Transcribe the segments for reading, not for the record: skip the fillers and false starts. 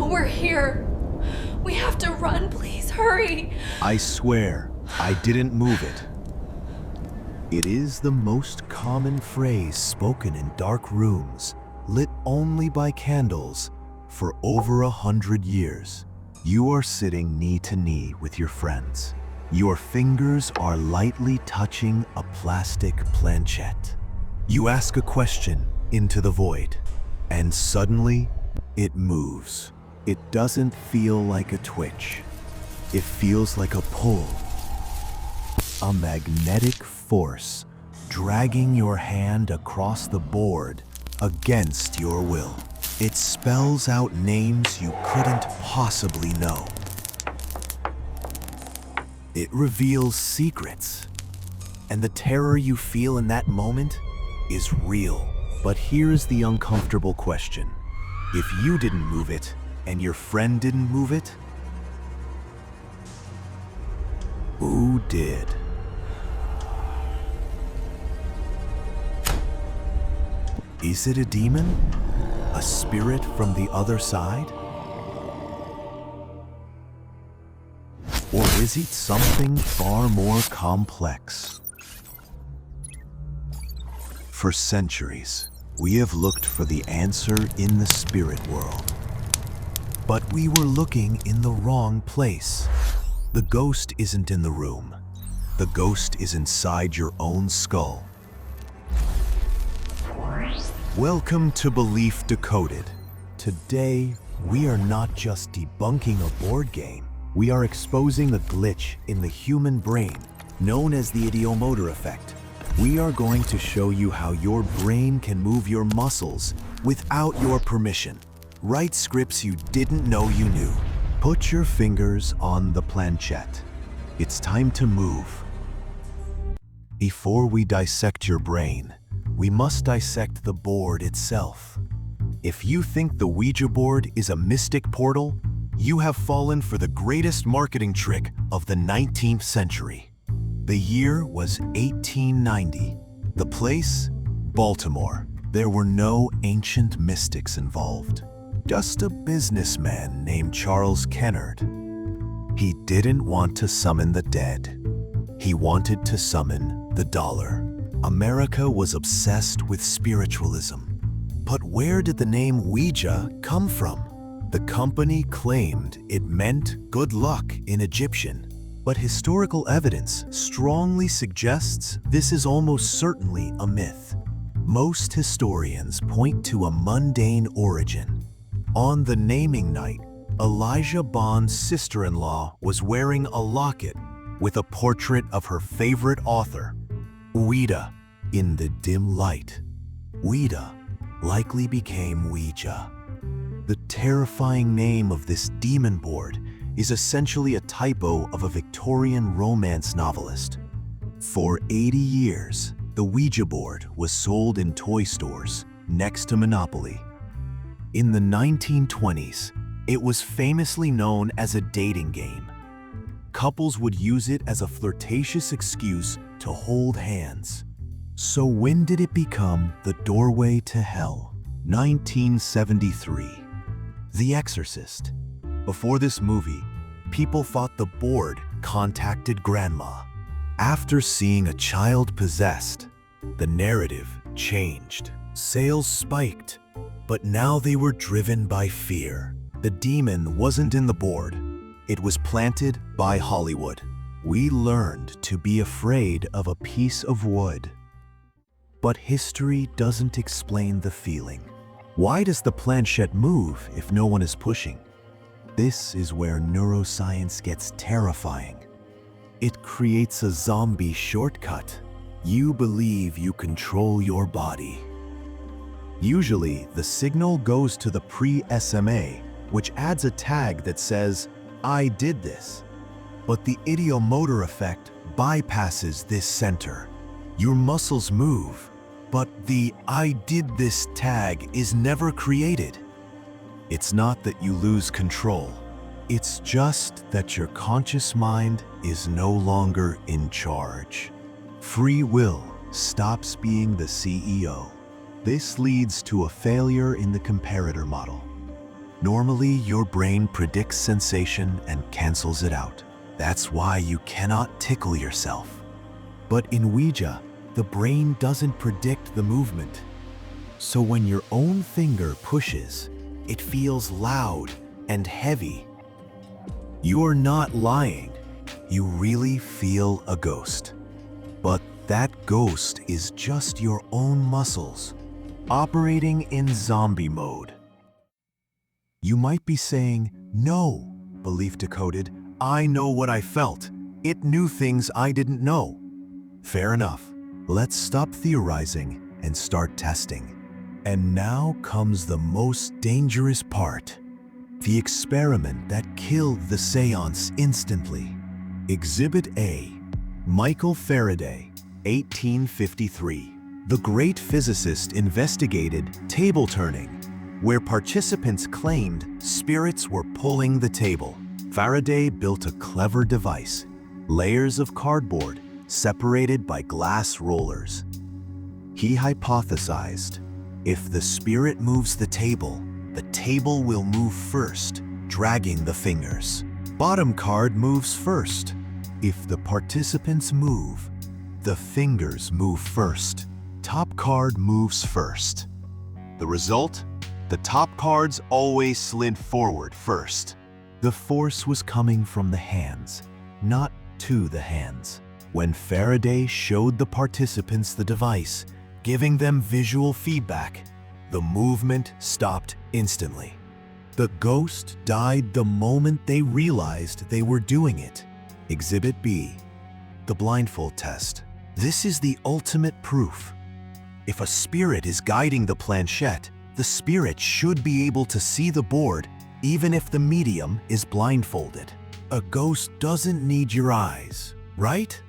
we're here. We have to run, please, hurry. I swear, I didn't move it. It is the most common phrase spoken in dark rooms, lit only by candles, for over 100 years. You are sitting knee to knee with your friends. Your fingers are lightly touching a plastic planchette. You ask a question into the void, and suddenly it moves. It doesn't feel like a twitch. It feels like a pull. A magnetic force dragging your hand across the board against your will. It spells out names you couldn't possibly know. It reveals secrets. And the terror you feel in that moment is real. But here's the uncomfortable question. If you didn't move it, and your friend didn't move it, who did? Is it a demon? A spirit from the other side? Or is it something far more complex? For centuries, we have looked for the answer in the spirit world. But we were looking in the wrong place. The ghost isn't in the room. The ghost is inside your own skull. Welcome to Belief Decoded. Today, we are not just debunking a board game. We are exposing a glitch in the human brain, known as the Ideomotor Effect. We are going to show you how your brain can move your muscles without your permission. Write scripts you didn't know you knew. Put your fingers on the planchette. It's time to move. Before we dissect your brain, we must dissect the board itself. If you think the Ouija board is a mystic portal, you have fallen for the greatest marketing trick of the 19th century. The year was 1890. The place? Baltimore. There were no ancient mystics involved. Just a businessman named Charles Kennard. He didn't want to summon the dead. He wanted to summon the dollar. America was obsessed with spiritualism. But where did the name Ouija come from? The company claimed it meant good luck in Egyptian, but historical evidence strongly suggests this is almost certainly a myth. Most historians point to a mundane origin. On the naming night, Elijah Bond's sister-in-law was wearing a locket with a portrait of her favorite author, Ouija. In the dim light, Ouija likely became Ouija. The terrifying name of this demon board is essentially a typo of a Victorian romance novelist. For 80 years, the Ouija board was sold in toy stores next to Monopoly. In the 1920s, it was famously known as a dating game. Couples would use it as a flirtatious excuse to hold hands. So when did it become the doorway to hell? 1973. The Exorcist. Before this movie, people thought the board contacted grandma. After seeing a child possessed, the narrative changed. Sales spiked, but now they were driven by fear. The demon wasn't in the board. It was planted by Hollywood. We learned to be afraid of a piece of wood. But history doesn't explain the feeling. Why does the planchette move if no one is pushing? This is where neuroscience gets terrifying. It creates a zombie shortcut. You believe you control your body. Usually, the signal goes to the pre-SMA, which adds a tag that says, "I did this." But the Ideomotor Effect bypasses this center. Your muscles move, but the "I did this" tag is never created. It's not that you lose control. It's just that your conscious mind is no longer in charge. Free will stops being the CEO. This leads to a failure in the comparator model. Normally, your brain predicts sensation and cancels it out. That's why you cannot tickle yourself. But in Ouija, the brain doesn't predict the movement. So when your own finger pushes, it feels loud and heavy. You're not lying. You really feel a ghost. But that ghost is just your own muscles, operating in zombie mode. You might be saying, "No, Belief Decoded, I know what I felt. It knew things I didn't know." Fair enough. Let's stop theorizing and start testing. And now comes the most dangerous part. The experiment that killed the seance instantly. Exhibit A. Michael Faraday, 1853. The great physicist investigated table turning, where participants claimed spirits were pulling the table. Faraday built a clever device, layers of cardboard separated by glass rollers. He hypothesized, if the spirit moves the table will move first, dragging the fingers. Bottom card moves first. If the participants move, the fingers move first. Top card moves first. The result? The top cards always slid forward first. The force was coming from the hands, not to the hands. When Faraday showed the participants the device, giving them visual feedback, the movement stopped instantly. The ghost died the moment they realized they were doing it. Exhibit B. The Blindfold Test. This is the ultimate proof. If a spirit is guiding the planchette, the spirit should be able to see the board even if the medium is blindfolded. A ghost doesn't need your eyes, right?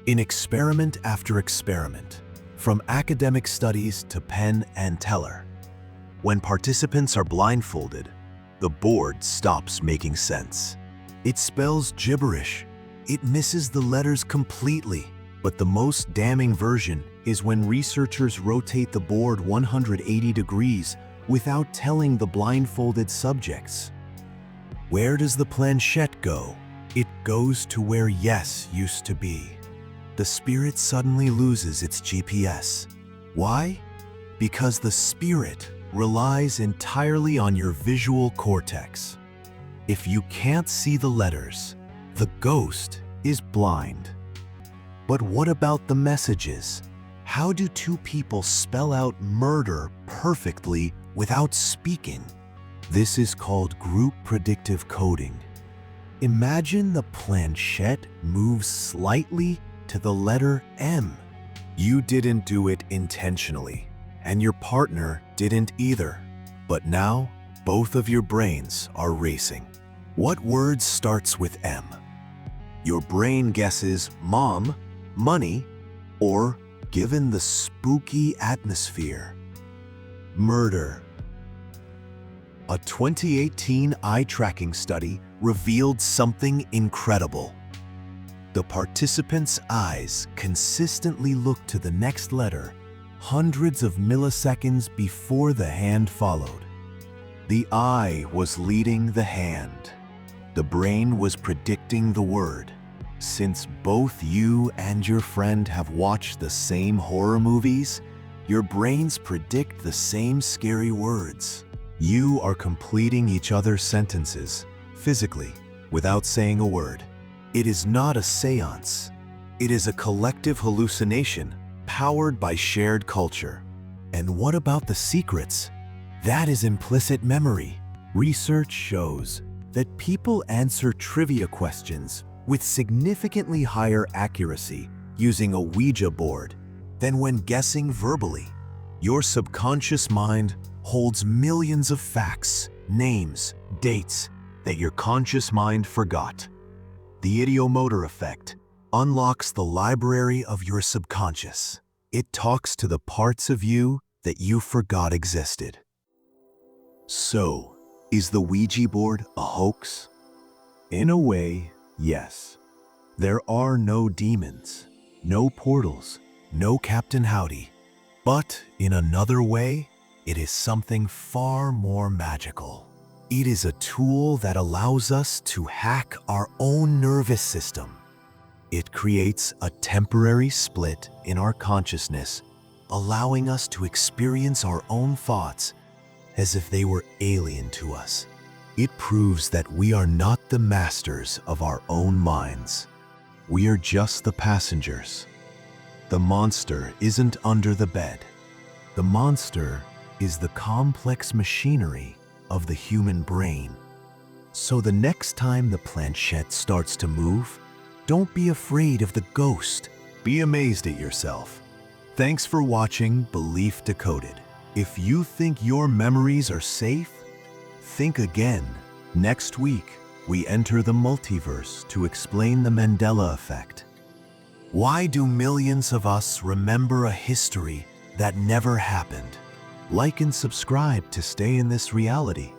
In experiment after experiment, from academic studies to Penn and Teller, when participants are blindfolded, the board stops making sense. It spells gibberish. It misses the letters completely. But the most damning version is when researchers rotate the board 180 degrees without telling the blindfolded subjects. Where does the planchette go? It goes to where yes used to be. The spirit suddenly loses its GPS. Why? Because the spirit relies entirely on your visual cortex. If you can't see the letters, the ghost is blind. But what about the messages? How do two people spell out murder perfectly without speaking? This is called group predictive coding. Imagine the planchette moves slightly to the letter M. You didn't do it intentionally, and your partner didn't either. But now, both of your brains are racing. What word starts with M? Your brain guesses mom, money, or, given the spooky atmosphere, murder. A 2018 eye tracking study revealed something incredible. The participants' eyes consistently looked to the next letter hundreds of milliseconds before the hand followed. The eye was leading the hand. The brain was predicting the word. Since both you and your friend have watched the same horror movies, your brains predict the same scary words. You are completing each other's sentences, physically, without saying a word. It is not a seance. It is a collective hallucination powered by shared culture. And what about the secrets? That is implicit memory. Research shows that people answer trivia questions with significantly higher accuracy using a Ouija board than when guessing verbally. Your subconscious mind holds millions of facts, names, dates that your conscious mind forgot. The Ideomotor Effect unlocks the library of your subconscious. It talks to the parts of you that you forgot existed. So, is the Ouija board a hoax? In a way, yes. There are no demons, no portals, no Captain Howdy. But in another way, it is something far more magical. It is a tool that allows us to hack our own nervous system. It creates a temporary split in our consciousness, allowing us to experience our own thoughts as if they were alien to us. It proves that we are not the masters of our own minds. We are just the passengers. The monster isn't under the bed. The monster is the complex machinery of the human brain. So the next time the planchette starts to move, don't be afraid of the ghost. Be amazed at yourself. Thanks for watching Belief Decoded. If you think your memories are safe, think again. Next week, we enter the multiverse to explain the Mandela Effect. Why do millions of us remember a history that never happened? Like and subscribe to stay in this reality.